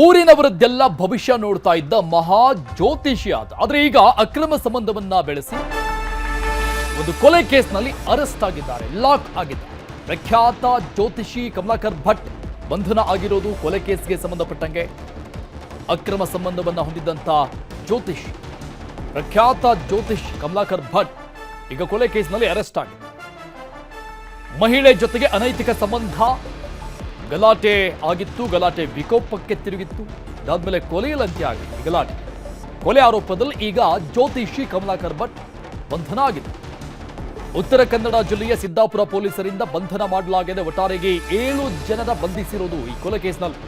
ಊರಿನವರದ್ದೆಲ್ಲ ಭವಿಷ್ಯ ನೋಡ್ತಾ ಇದ್ದ ಮಹಾ ಜ್ಯೋತಿಷಿ ಆದ್ರೆ ಈಗ ಅಕ್ರಮ ಸಂಬಂಧವನ್ನ ಬೆಳೆಸಿ ಒಂದು ಕೊಲೆ ಕೇಸ್ನಲ್ಲಿ ಅರೆಸ್ಟ್ ಆಗಿದ್ದಾರೆ, ಲಾಕ್ ಆಗಿದ್ದಾರೆ. ಪ್ರಖ್ಯಾತ ಜ್ಯೋತಿಷಿ ಕಮಲಾಕರ್ ಭಟ್ ಬಂಧನ ಆಗಿರೋದು ಕೊಲೆ ಕೇಸ್ಗೆ ಸಂಬಂಧಪಟ್ಟಂಗೆ. ಅಕ್ರಮ ಸಂಬಂಧವನ್ನ ಹೊಂದಿದ್ದಂತ ಜ್ಯೋತಿಷಿ, ಪ್ರಖ್ಯಾತ ಜ್ಯೋತಿಷ್ ಕಮಲಾಕರ್ ಭಟ್ ಈಗ ಕೊಲೆ ಕೇಸ್ನಲ್ಲಿ ಅರೆಸ್ಟ್ ಆಗಿದೆ. ಮಹಿಳೆ ಜೊತೆಗೆ ಅನೈತಿಕ ಸಂಬಂಧ, ಗಲಾಟೆ ಆಗಿತ್ತು, ಗಲಾಟೆ ವಿಕೋಪಕ್ಕೆ ತಿರುಗಿತ್ತು. ಅದಾದ್ಮೇಲೆ ಕೊಲೆಯಲ್ಲಿ ಅಂತ್ಯ ಆಗಿದೆ ಗಲಾಟೆ. ಕೊಲೆ ಆರೋಪದಲ್ಲಿ ಈಗ ಜ್ಯೋತಿಷಿ ಕಮಲಾಕರ್ ಭಟ್ ಬಂಧನ ಆಗಿದೆ. ಉತ್ತರ ಕನ್ನಡ ಜಿಲ್ಲೆಯ ಸಿದ್ದಾಪುರ ಪೊಲೀಸರಿಂದ ಬಂಧನ ಮಾಡಲಾಗಿದೆ. ಒಟ್ಟಾರೆಗೆ 7 ಜನರ ಬಂಧಿಸಿರೋದು ಈ ಕೊಲೆ ಕೇಸ್ನಲ್ಲಿ.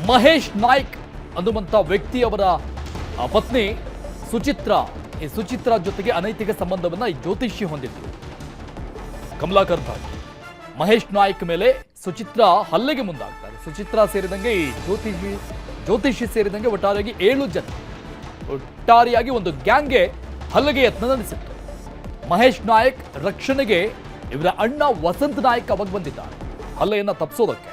ಮಹೇಶ್ ನಾಯ್ಕ್ ಅನ್ನುವಂಥ ವ್ಯಕ್ತಿಯವರ ಪತ್ನಿ ಸುಚಿತ್ರಾ, ಈ ಸುಚಿತ್ರಾ ಜೊತೆಗೆ ಅನೈತಿಕ ಸಂಬಂಧವನ್ನ ಈ ಜ್ಯೋತಿಷಿ ಹೊಂದಿದ್ರು ಕಮಲಾಕರ್ ಭಟ್. ಮಹೇಶ್ ನಾಯ್ಕ್ ಮೇಲೆ ಸುಚಿತ್ರಾ ಹಲ್ಲೆಗೆ ಮುಂದಾಗ್ತಾರೆ. ಸುಚಿತ್ರಾ ಸೇರಿದಂಗೆ ಈ ಜ್ಯೋತಿಷಿ ಸೇರಿದಂಗೆ ಒಟ್ಟಾರೆಯಾಗಿ 7 ಜನ ಒಟ್ಟಾರೆಯಾಗಿ ಒಂದು ಗ್ಯಾಂಗ್ಗೆ ಹಲ್ಲೆಗೆ ಯತ್ನ ನಡೆಸಿತ್ತು. ಮಹೇಶ್ ನಾಯ್ಕ್ ರಕ್ಷಣೆಗೆ ಇವರ ಅಣ್ಣ ವಸಂತ್ ನಾಯ್ಕ್ ಅವಾಗ ಬಂದಿದ್ದಾರೆ ಹಲ್ಲೆಯನ್ನ ತಪ್ಪಿಸೋದಕ್ಕೆ.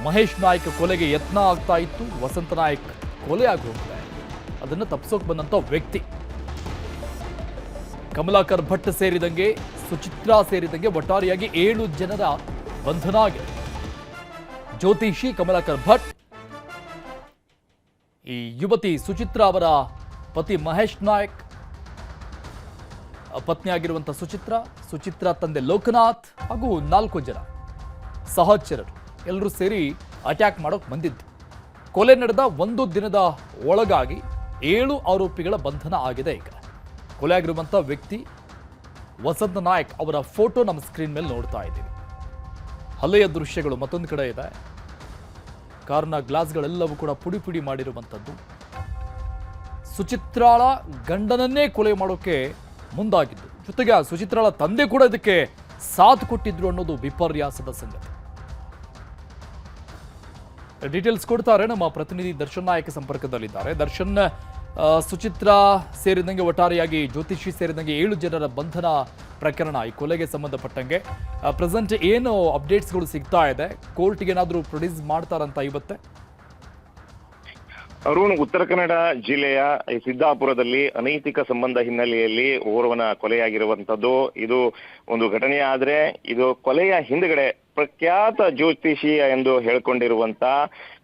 ಮಹೇಶ್ ನಾಯ್ಕ್ ಕೊಲೆಗೆ ಯತ್ನ ಆಗ್ತಾ ಇತ್ತು, ವಸಂತ್ ನಾಯ್ಕ್ ಕೊಲೆ ಆಗಿ ಹೋಗ್ತಾರೆ. ಅದನ್ನ ತಪ್ಪಿಸೋಕೆ ಬಂದಂತ ವ್ಯಕ್ತಿ ಕಮಲಾಕರ್ ಭಟ್ ಸೇರಿದಂಗೆ ಸುಚಿತ್ರಾ ಸೇರಿದಂಗೆ ಒಟ್ಟಾರೆಯಾಗಿ 7 ಜನರ ಬಂಧನ ಆಗಿದೆ. ಜ್ಯೋತಿಷಿ ಕಮಲಾಕರ್ ಭಟ್, ಈ ಯುವತಿ ಸುಚಿತ್ರಾ ಅವರ ಪತಿ ಮಹೇಶ್ ನಾಯ್ಕ್, ಪತ್ನಿಯಾಗಿರುವಂತಹ ಸುಚಿತ್ರಾ ತಂದೆ ಲೋಕನಾಥ್ ಹಾಗೂ 4 ಜನ ಸಹಚರರು ಎಲ್ಲರೂ ಸೇರಿ ಅಟ್ಯಾಕ್ ಮಾಡೋಕೆ ಬಂದಿದ್ದು. ಕೊಲೆ ನಡೆದ 1 ದಿನದ ಒಳಗಾಗಿ 7 ಆರೋಪಿಗಳ ಬಂಧನ ಆಗಿದೆ. ಈಗ ಕೊಲೆ ಆಗಿರುವಂತಹ ವ್ಯಕ್ತಿ ವಸಂತ ನಾಯ್ಕ್ ಅವರ ಫೋಟೋ ನಮ್ಮ ಸ್ಕ್ರೀನ್ ಮೇಲೆ ನೋಡ್ತಾ ಇದ್ದೀವಿ. ಹಲ್ಲೆಯ ದೃಶ್ಯಗಳು ಮತ್ತೊಂದು ಕಡೆ ಇದೆ. ಕಾರ್ನ ಗ್ಲಾಸ್ಗಳೆಲ್ಲವೂ ಕೂಡ ಪುಡಿ ಪುಡಿ ಮಾಡಿರುವಂಥದ್ದು. ಸುಚಿತ್ರಾಳ ಗಂಡನನ್ನೇ ಕೊಲೆ ಮಾಡೋಕೆ ಮುಂದಾಗಿದ್ದು, ಜೊತೆಗೆ ಆ ಸುಚಿತ್ರಾಳ ತಂದೆ ಕೂಡ ಇದಕ್ಕೆ ಸಾಥ್ ಕೊಟ್ಟಿದ್ರು ಅನ್ನೋದು ವಿಪರ್ಯಾಸದ ಸಂಗತಿ. ಡೀಟೇಲ್ಸ್ ಕೊಡ್ತಾರೆ ನಮ್ಮ ಪ್ರತಿನಿಧಿ ದರ್ಶನ್ ನಾಯಕ ಸಂಪರ್ಕದಲ್ಲಿದ್ದಾರೆ. ದರ್ಶನ್, ಸುಚಿತ್ರಾ ಸೇರಿದಂಗೆ ಒಟ್ಟಾರೆಯಾಗಿ ಜ್ಯೋತಿಷಿ ಸೇರಿದಂಗೆ 7 ಜನರ ಬಂಧನ ಪ್ರಕರಣ, ಈ ಕೊಲೆಗೆ ಸಂಬಂಧಪಟ್ಟಂಗೆ ಪ್ರೆಸೆಂಟ್ ಏನು ಅಪ್ಡೇಟ್ಸ್ಗಳು ಸಿಗ್ತಾ ಇದೆ? ಕೋರ್ಟ್ಗೆ ಏನಾದರೂ ಪ್ರೊಡ್ಯೂಸ್ ಮಾಡ್ತಾರಂತ ಇವತ್ತೇ? ಅರುಣ್, ಉತ್ತರ ಕನ್ನಡ ಜಿಲ್ಲೆಯ ಸಿದ್ದಾಪುರದಲ್ಲಿ ಅನೈತಿಕ ಸಂಬಂಧ ಹಿನ್ನೆಲೆಯಲ್ಲಿ ಓರ್ವನ ಕೊಲೆಯಾಗಿರುವಂತದ್ದು ಇದು ಒಂದು ಘಟನೆ. ಆದ್ರೆ ಇದು ಕೊಲೆಯ ಹಿಂದ್ಗಡೆ ಪ್ರಖ್ಯಾತ ಜ್ಯೋತಿಷಿ ಎಂದು ಹೇಳ್ಕೊಂಡಿರುವಂತ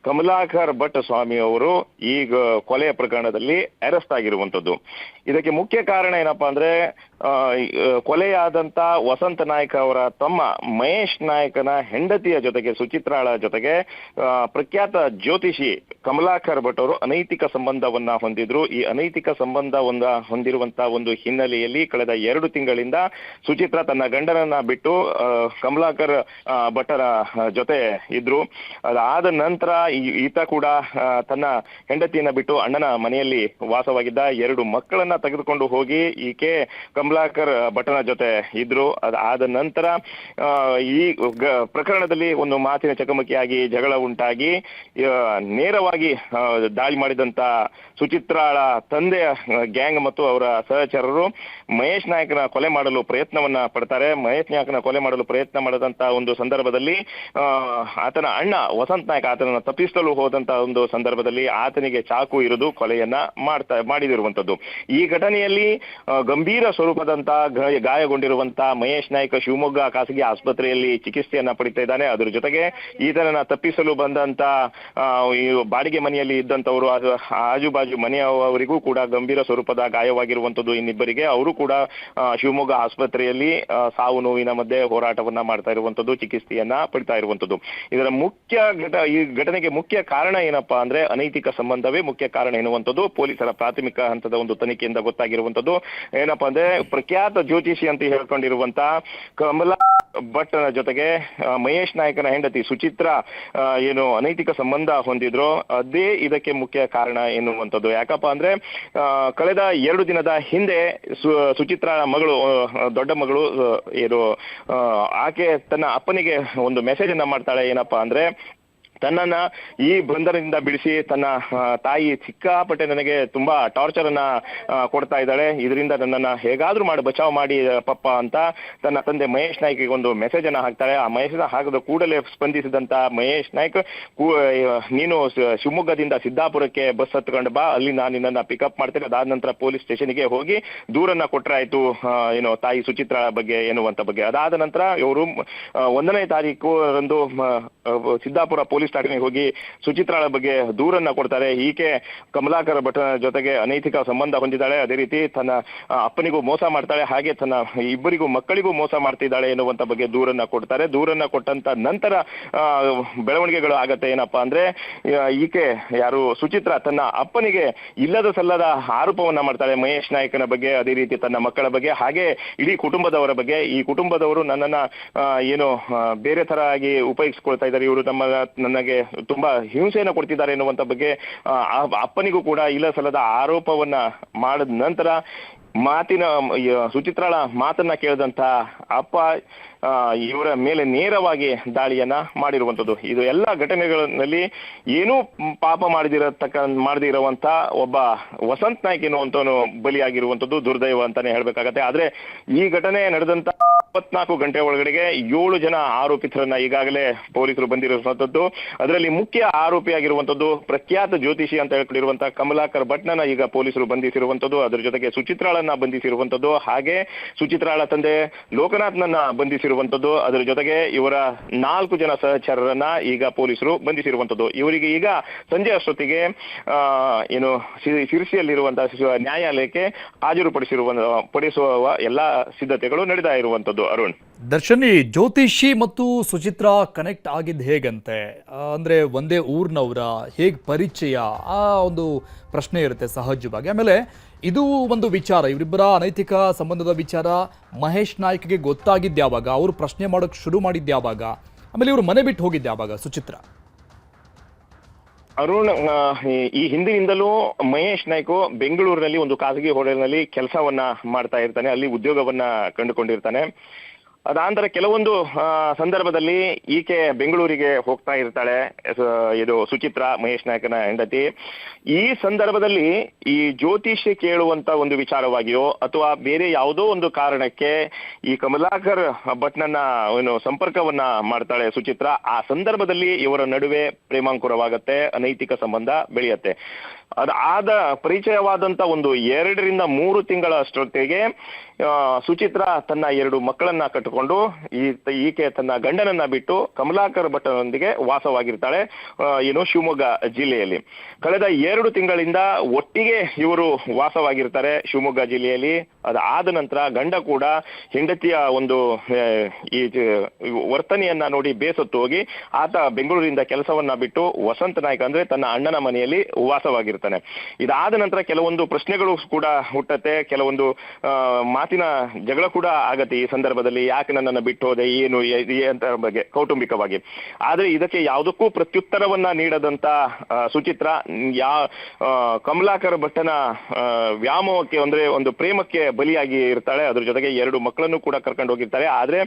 ಕಮಲಾಕರ್ ಭಟ್ ಸ್ವಾಮಿ ಅವರು ಈಗ ಕೊಲೆಯ ಪ್ರಕರಣದಲ್ಲಿ ಅರೆಸ್ಟ್ ಆಗಿರುವಂತದ್ದು. ಇದಕ್ಕೆ ಮುಖ್ಯ ಕಾರಣ ಏನಪ್ಪಾ ಅಂದ್ರೆ, ಕೊಲೆಯಾದಂತ ವಸಂತ ನಾಯ್ಕ ಅವರ ತಮ್ಮ ಮಹೇಶ್ ನಾಯ್ಕನ ಹೆಂಡತಿಯ ಜೊತೆಗೆ, ಸುಚಿತ್ರಾಳ ಜೊತೆಗೆ ಪ್ರಖ್ಯಾತ ಜ್ಯೋತಿಷಿ ಕಮಲಾಕರ್ ಭಟ್ ಅವರು ಅನೈತಿಕ ಸಂಬಂಧವನ್ನ ಹೊಂದಿದ್ರು. ಈ ಅನೈತಿಕ ಸಂಬಂಧವನ್ನ ಹೊಂದಿರುವಂತ ಒಂದು ಹಿನ್ನೆಲೆಯಲ್ಲಿ ಕಳೆದ 2 ತಿಂಗಳಿಂದ ಸುಚಿತ್ರಾ ತನ್ನ ಗಂಡನನ್ನ ಬಿಟ್ಟು ಕಮಲಾಕರ್ ಭಟ್ಟರ ಜೊತೆ ಇದ್ರು. ಅದಾದ ನಂತರ ಈತ ಕೂಡ ತನ್ನ ಹೆಂಡತಿಯನ್ನ ಬಿಟ್ಟು ಅಣ್ಣನ ಮನೆಯಲ್ಲಿ ವಾಸವಾಗಿದ್ದ. 2 ಮಕ್ಕಳನ್ನ ತೆಗೆದುಕೊಂಡು ಹೋಗಿ ಈಕೆ ಕಮಲಾಕರ್ ಭಟ್ಟನ ಜೊತೆ ಇದ್ರು. ಅದಾದ ನಂತರ ಈ ಪ್ರಕರಣದಲ್ಲಿ ಒಂದು ಮಾತಿನ ಚಕಮಕಿಯಾಗಿ ಜಗಳ ಉಂಟಾಗಿ ನೇರವಾಗಿ ದಾಳಿ ಮಾಡಿದಂತ ಸುಚಿತ್ರಾಳ ತಂದೆಯ ಗ್ಯಾಂಗ್ ಮತ್ತು ಅವರ ಸಹಚರರು ಮಹೇಶ್ ನಾಯ್ಕನ ಕೊಲೆ ಮಾಡಲು ಪ್ರಯತ್ನವನ್ನ ಪಡ್ತಾರೆ. ಮಹೇಶ್ ನಾಯ್ಕನ ಕೊಲೆ ಮಾಡಲು ಪ್ರಯತ್ನ ಮಾಡದಂತ ಒಂದು ಸಂದರ್ಭದಲ್ಲಿ ಆತನ ಅಣ್ಣ ವಸಂತ್ ನಾಯ್ಕ ಆತನನ್ನ ತಪ್ಪಿಸಲು ಹೋದಂತ ಒಂದು ಸಂದರ್ಭದಲ್ಲಿ ಆತನಿಗೆ ಚಾಕು ಇರಿದು ಕೊಲೆಯನ್ನ ಮಾಡಿದಿರುವಂತದ್ದು. ಈ ಘಟನೆಯಲ್ಲಿ ಗಂಭೀರ ಸ್ವರೂಪದಂತ ಗಾಯಗೊಂಡಿರುವಂತ ಮಹೇಶ್ ನಾಯ್ಕ ಶಿವಮೊಗ್ಗ ಖಾಸಗಿ ಆಸ್ಪತ್ರೆಯಲ್ಲಿ ಚಿಕಿತ್ಸೆಯನ್ನ ಪಡಿತಾ ಇದ್ದಾನೆ. ಅದ್ರ ಜೊತೆಗೆ ಈತನನ್ನ ತಪ್ಪಿಸಲು ಬಂದಂತ ಬಾಡಿಗೆ ಮನೆಯಲ್ಲಿ ಇದ್ದಂತವರು, ಆಜುಬಾಜು ಮನೆಯವರಿಗೂ ಕೂಡ ಗಂಭೀರ ಸ್ವರೂಪದ ಗಾಯವಾಗಿರುವಂತದ್ದು. ಇನ್ನಿಬ್ಬರಿಗೆ ಅವರು ಕೂಡ ಶಿವಮೊಗ್ಗ ಆಸ್ಪತ್ರೆಯಲ್ಲಿ ಸಾವು ನೋವಿನ ಮಧ್ಯೆ ಹೋರಾಟವನ್ನ ಮಾಡ್ತಾ ಇರುವಂತದ್ದು, ಚಿಕಿತ್ಸೆಯನ್ನ ಪಡಿತಾ ಇರುವಂತದ್ದು. ಇದರ ಈ ಘಟನೆಗೆ ಮುಖ್ಯ ಕಾರಣ ಏನಪ್ಪಾ ಅಂದ್ರೆ ಅನೈತಿಕ ಸಂಬಂಧವೇ ಮುಖ್ಯ ಕಾರಣ ಎನ್ನುವಂಥದ್ದು ಪೊಲೀಸರ ಪ್ರಾಥಮಿಕ ಹಂತದ ಒಂದು ತನಿಖೆಯಿಂದ ಗೊತ್ತಾಗಿರುವಂತದ್ದು. ಏನಪ್ಪಾ ಅಂದ್ರೆ ಪ್ರಖ್ಯಾತ ಜ್ಯೋತಿಷಿ ಅಂತ ಹೇಳ್ಕೊಂಡಿರುವಂತ ಕಮಲಾ ಭಟ್ನ ಜೊತೆಗೆ ಮಹೇಶ್ ನಾಯ್ಕನ ಹೆಂಡತಿ ಸುಚಿತ್ರಾ ಏನು ಅನೈತಿಕ ಸಂಬಂಧ ಹೊಂದಿದ್ರು, ಅದೇ ಇದಕ್ಕೆ ಮುಖ್ಯ ಕಾರಣ ಎನ್ನುವಂಥದ್ದು. ಯಾಕಪ್ಪ ಅಂದ್ರೆ ಕಳೆದ 2 ದಿನದ ಹಿಂದೆ ಸುಚಿತ್ರಾ ಮಗಳು, ದೊಡ್ಡ ಮಗಳು ಏನು, ಆಕೆ ತನ್ನ ಅಪ್ಪನಿಗೆ ಒಂದು ಮೆಸೇಜ್ ಅನ್ನ ಮಾಡ್ತಾಳೆ. ಏನಪ್ಪಾ ಅಂದ್ರೆ, ತನ್ನನ್ನ ಈ ಬಂಧನದಿಂದ ಬಿಡಿಸಿ ತನ್ನ ತಾಯಿ ಸಿಕ್ಕಾಪಟ್ಟೆ ನನಗೆ ತುಂಬಾ ಟಾರ್ಚರ್ ಅನ್ನ ಕೊಡ್ತಾ ಇದ್ದಾಳೆ, ಇದರಿಂದ ನನ್ನನ್ನ ಹೇಗಾದ್ರೂ ಮಾಡಿ ಬಚಾವ್ ಮಾಡಿ ಪಪ್ಪ ಅಂತ ತನ್ನ ತಂದೆ ಮಹೇಶ್ ನಾಯ್ಕಿಗೆ ಒಂದು ಮೆಸೇಜ್ ಅನ್ನ ಹಾಕ್ತಾಳೆ. ಆ ಮೆಸೇಜ್ ಹಾಕಿದ ಕೂಡಲೇ ಸ್ಪಂದಿಸಿದಂತ ಮಹೇಶ್ ನಾಯ್ಕ್, ನೀನು ಶಿವಮೊಗ್ಗದಿಂದ ಸಿದ್ದಾಪುರಕ್ಕೆ ಬಸ್ ಹತ್ಕೊಂಡು ಬಾ, ಅಲ್ಲಿ ನಾನು ನಿನ್ನನ್ನ ಪಿಕಪ್ ಮಾಡ್ತೇನೆ, ಅದಾದ ನಂತರ ಪೊಲೀಸ್ ಸ್ಟೇಷನ್ಗೆ ಹೋಗಿ ದೂರನ್ನ ಕೊಟ್ರೆ ಆಯ್ತು ತಾಯಿ ಸುಚಿತ್ರಾ ಬಗ್ಗೆ ಎನ್ನುವಂತ ಬಗ್ಗೆ. ಅದಾದ ನಂತರ ಇವರು 1ನೇ ತಾರೀಕು ಸಿದ್ದಾಪುರ ಪೊಲೀಸ್ ಠಾಣೆಗೆ ಹೋಗಿ ಸುಚಿತ್ರಾಳ ಬಗ್ಗೆ ದೂರನ್ನ ಕೊಡ್ತಾರೆ. ಈಕೆ ಕಮಲಾಕರ ಭಟ್ನ ಜೊತೆಗೆ ಅನೈತಿಕ ಸಂಬಂಧ ಹೊಂದಿದ್ದಾಳೆ, ಅದೇ ರೀತಿ ತನ್ನ ಅಪ್ಪನಿಗೂ ಮೋಸ ಮಾಡ್ತಾಳೆ, ಹಾಗೆ ತನ್ನ ಇಬ್ಬರಿಗೂ ಮಕ್ಕಳಿಗೂ ಮೋಸ ಮಾಡ್ತಿದ್ದಾಳೆ ಎನ್ನುವಂತ ಬಗ್ಗೆ ದೂರನ್ನ ಕೊಡ್ತಾರೆ. ದೂರನ್ನ ಕೊಟ್ಟಂತ ನಂತರ ಬೆಳವಣಿಗೆಗಳು ಆಗತ್ತೆ. ಏನಪ್ಪಾ ಅಂದ್ರೆ ಈಕೆ ಯಾರು ಸುಚಿತ್ರಾ ತನ್ನ ಅಪ್ಪನಿಗೆ ಇಲ್ಲದ ಸಲ್ಲದ ಆರೋಪವನ್ನ ಮಾಡ್ತಾಳೆ ಮಹೇಶ್ ನಾಯ್ಕನ ಬಗ್ಗೆ, ಅದೇ ರೀತಿ ತನ್ನ ಮಕ್ಕಳ ಬಗ್ಗೆ, ಹಾಗೆ ಇಡೀ ಕುಟುಂಬದವರ ಬಗ್ಗೆ. ಈ ಕುಟುಂಬದವರು ನನ್ನನ್ನ ಬೇರೆ ತರ ಆಗಿ ಉಪಯೋಗಿಸ್ಕೊಳ್ತಾ ಇದ್ದಾರೆ, ಇವರು ನನಗೆ ತುಂಬಾ ಹಿಂಸೆಯನ್ನು ಕೊಡ್ತಿದ್ದಾರೆ ಎನ್ನುವಂತ ಬಗ್ಗೆ ಅಪ್ಪನಿಗೂ ಕೂಡ ಇಲ್ಲ ಸಲ್ಲದ ಆರೋಪವನ್ನ ಮಾಡಿದ ನಂತರ ಸುಚಿತ್ರಾಳ ಮಾತನ್ನ ಕೇಳಿದಂತ ಅಪ್ಪ ಇವರ ಮೇಲೆ ನೇರವಾಗಿ ದಾಳಿಯನ್ನ ಮಾಡಿರುವಂತದ್ದು. ಇದು ಎಲ್ಲ ಘಟನೆಗಳಲ್ಲಿ ಏನೂ ಪಾಪ ಮಾಡದಿರುವಂತ ಒಬ್ಬ ವಸಂತ್ ನಾಯ್ಕ್ ಎನ್ನುವಂತವನು ಬಲಿಯಾಗಿರುವಂತದ್ದು ದುರ್ದೈವ ಅಂತಾನೆ ಹೇಳ್ಬೇಕಾಗತ್ತೆ. ಆದ್ರೆ ಈ ಘಟನೆ ನಡೆದಂತ 24 ಗಂಟೆ ಒಳಗಡೆಗೆ 7 ಜನ ಆರೋಪಿತರನ್ನ ಈಗಾಗಲೇ ಪೊಲೀಸರು ಬಂದಿರುವಂತದ್ದು. ಅದರಲ್ಲಿ ಮುಖ್ಯ ಆರೋಪಿಯಾಗಿರುವಂತದ್ದು ಪ್ರಖ್ಯಾತ ಜ್ಯೋತಿಷಿ ಅಂತ ಹೇಳ್ಕೊಂಡಿರುವಂತಹ ಕಮಲಾಕರ್ ಭಟ್ನನ್ನ ಈಗ ಪೊಲೀಸರು ಬಂಧಿಸಿರುವಂತದ್ದು. ಅದರ ಜೊತೆಗೆ ಸುಚಿತ್ರಾಳನ್ನ ಬಂಧಿಸಿರುವಂತದ್ದು, ಹಾಗೆ ಸುಚಿತ್ರಾಳ ತಂದೆ ಲೋಕನಾಥ್ನನ್ನ ಬಂಧಿಸಿರುವಂತದ್ದು. ಅದರ ಜೊತೆಗೆ ಇವರ 4 ಜನ ಸಹಚರರನ್ನ ಈಗ ಪೊಲೀಸರು ಬಂಧಿಸಿರುವಂತದ್ದು. ಇವರಿಗೆ ಈಗ ಸಂಜೆ ಅಷ್ಟೊತ್ತಿಗೆ ಶಿರಸಿಯಲ್ಲಿರುವಂತಹ ನ್ಯಾಯಾಲಯಕ್ಕೆ ಪಡಿಸುವ ಎಲ್ಲಾ ಸಿದ್ಧತೆಗಳು ನಡೀತಾ ಇರುವಂತದ್ದು. ಅರುಣ್, ದರ್ಶನ್, ಜ್ಯೋತಿಷಿ ಮತ್ತು ಸುಚಿತ್ರಾ ಕನೆಕ್ಟ್ ಆಗಿದ್ದು ಹೇಗಂತೆ? ಅಂದ್ರೆ ಒಂದೇ ಊರ್ನವರ, ಹೇಗ್ ಪರಿಚಯ? ಆ ಒಂದು ಪ್ರಶ್ನೆ ಇರುತ್ತೆ ಸಹಜವಾಗಿ. ಆಮೇಲೆ ಇದು ಒಂದು ವಿಚಾರ, ಇವರಿಬ್ಬರ ಅನೈತಿಕ ಸಂಬಂಧದ ವಿಚಾರ ಮಹೇಶ್ ನಾಯ್ಕ್ಗೆ ಗೊತ್ತಾಗಿದ್ದು ಯಾವಾಗ? ಅವರು ಪ್ರಶ್ನೆ ಮಾಡೋಕೆ ಶುರು ಮಾಡಿದ್ದು ಯಾವಾಗ? ಆಮೇಲೆ ಇವರು ಮನೆ ಬಿಟ್ಟು ಹೋಗಿದ್ದು ಯಾವಾಗ ಸುಚಿತ್ರಾ? ಅರುಣ್, ಈ ಹಿಂದಿನಿಂದಲೂ ಮಹೇಶ್ ನಾಯ್ಕು ಬೆಂಗಳೂರಿನಲ್ಲಿ ಒಂದು ಖಾಸಗಿ ಹೋಟೆಲ್ನಲ್ಲಿ ಕೆಲಸವನ್ನ ಮಾಡ್ತಾ ಇರ್ತಾನೆ, ಅಲ್ಲಿ ಉದ್ಯೋಗವನ್ನ ಕಂಡುಕೊಂಡಿರ್ತಾನೆ. ಅದಾಂತರ ಕೆಲವೊಂದು ಸಂದರ್ಭದಲ್ಲಿ ಈಕೆ ಬೆಂಗಳೂರಿಗೆ ಹೋಗ್ತಾ ಇರ್ತಾಳೆ, ಇದು ಸುಚಿತ್ರಾ ಮಹೇಶ್ ನಾಯ್ಕನ ಹೆಂಡತಿ. ಈ ಸಂದರ್ಭದಲ್ಲಿ ಈ ಜ್ಯೋತಿಷ್ಯ ಕೇಳುವಂತ ಒಂದು ವಿಚಾರವಾಗಿಯೋ ಅಥವಾ ಬೇರೆ ಯಾವುದೋ ಒಂದು ಕಾರಣಕ್ಕೆ ಈ ಕಮಲಾಕರ್ ಭಟ್ನನ್ನ ಸಂಪರ್ಕವನ್ನ ಮಾಡ್ತಾಳೆ ಸುಚಿತ್ರಾ. ಆ ಸಂದರ್ಭದಲ್ಲಿ ಇವರ ನಡುವೆ ಪ್ರೇಮಾಂಕುರವಾಗತ್ತೆ, ಅನೈತಿಕ ಸಂಬಂಧ ಬೆಳೆಯತ್ತೆ. ಅದಾದ ಪರಿಚಯವಾದಂತ ಒಂದು 2 ರಿಂದ 3 ತಿಂಗಳ ಅಷ್ಟೊತ್ತಿಗೆ ಸುಚಿತ್ರಾ ತನ್ನ 2 ಮಕ್ಕಳನ್ನ ಕಟ್ಟಿಕೊಂಡು ಈಕೆ ತನ್ನ ಗಂಡನನ್ನ ಬಿಟ್ಟು ಕಮಲಾಕರ್ ಭಟ್ನೊಂದಿಗೆ ವಾಸವಾಗಿರ್ತಾಳೆ ಶಿವಮೊಗ್ಗ ಜಿಲ್ಲೆಯಲ್ಲಿ. ಕಳೆದ 2 ತಿಂಗಳಿಂದ ಒಟ್ಟಿಗೆ ಇವರು ವಾಸವಾಗಿರ್ತಾರೆ ಶಿವಮೊಗ್ಗ ಜಿಲ್ಲೆಯಲ್ಲಿ. ಅದಾದ ನಂತರ ಗಂಡ ಕೂಡ ಹೆಂಡತಿಯ ಒಂದು ಈ ವರ್ತನೆಯನ್ನ ನೋಡಿ ಬೇಸತ್ತು ಹೋಗಿ ಆತ ಬೆಂಗಳೂರಿಂದ ಕೆಲಸವನ್ನ ಬಿಟ್ಟು ವಸಂತ ನಾಯ್ಕ ಅಂದ್ರೆ ತನ್ನ ಅಣ್ಣನ ಮನೆಯಲ್ಲಿ ವಾಸವಾಗಿರ್ತಾನೆ. ಇದಾದ ನಂತರ ಕೆಲವೊಂದು ಪ್ರಶ್ನೆಗಳು ಕೂಡ ಹುಟ್ಟತ್ತೆ, ಕೆಲವೊಂದು ಮಾತಿನ ಜಗಳ ಕೂಡ ಆಗತ್ತೆ ಈ ಸಂದರ್ಭದಲ್ಲಿ. ಯಾಕೆ ನನ್ನನ್ನು ಬಿಟ್ಟು ಹೋದೆ, ಏನು ಅಂತ ಬಗ್ಗೆ ಕೌಟುಂಬಿಕವಾಗಿ. ಆದ್ರೆ ಇದಕ್ಕೆ ಯಾವುದಕ್ಕೂ ಪ್ರತ್ಯುತ್ತರವನ್ನ ನೀಡದಂತ ಸುಚಿತ್ರಾ ಕಮಲಾಕರ್ ಭಟ್ಟನ ವ್ಯಾಮೋಹಕ್ಕೆ ಅಂದ್ರೆ ಒಂದು ಪ್ರೇಮಕ್ಕೆ ಬಲಿಯಾಗಿ ಇರ್ತಾಳೆ. ಅದ್ರ ಜೊತೆಗೆ 2 ಮಕ್ಕಳನ್ನು ಕೂಡ ಕರ್ಕೊಂಡು ಹೋಗಿರ್ತಾರೆ. ಆದ್ರೆ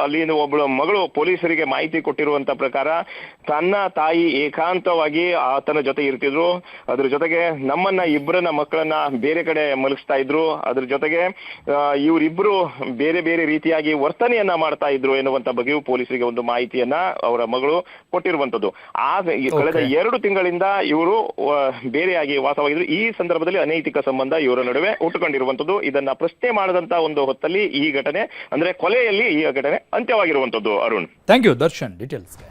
ಅಲ್ಲಿ ಒಬ್ಬಳು ಮಗಳು ಪೊಲೀಸರಿಗೆ ಮಾಹಿತಿ ಕೊಟ್ಟಿರುವಂತ ಪ್ರಕಾರ ತನ್ನ ತಾಯಿ ಏಕಾಂತವಾಗಿ ಆತನ ಜೊತೆ ಇರ್ತಿದ್ರು, ಅದ್ರ ಜೊತೆಗೆ ಇಬ್ಬರನ್ನ ಮಕ್ಕಳನ್ನ ಬೇರೆ ಕಡೆ ಮಲಗಿಸ್ತಾ ಇದ್ರು, ಅದ್ರ ಜೊತೆಗೆ ಇವರಿಬ್ರು ಬೇರೆ ಬೇರೆ ರೀತಿಯಾಗಿ ವರ್ತನೆಯನ್ನ ಮಾಡ್ತಾ ಇದ್ರು ಎನ್ನುವಂತ ಬಗ್ಗೆಯೂ ಪೊಲೀಸರಿಗೆ ಒಂದು ಮಾಹಿತಿಯನ್ನ ಅವರ ಮಗಳು ಕೊಟ್ಟಿರುವಂತದ್ದು. ಕಳೆದ 2 ತಿಂಗಳಿಂದ ಇವರು ಬೇರೆಯಾಗಿ ವಾಸವಾಗಿದ್ರು. ಈ ಸಂದರ್ಭದಲ್ಲಿ ಅನೈತಿಕ ಸಂಬಂಧ ಇವರ ನಡುವೆ ಹುಟ್ಟುಕೊಂಡಿರುವಂತದ್ದು. ಇದನ್ನ ಪ್ರಶ್ನೆ ಮಾಡದಂತ ಒಂದು ಹೊತ್ತಲ್ಲಿ ಈ ಘಟನೆ ಅಂದ್ರೆ ಕೊಲೆಯಲ್ಲಿ ಈ ಘಟನೆ ಅಂತ್ಯವಾಗಿರುವಂತದ್ದು. Arun, thank you Darshan ಡೀಟೇಲ್ಸ್ಗೆ.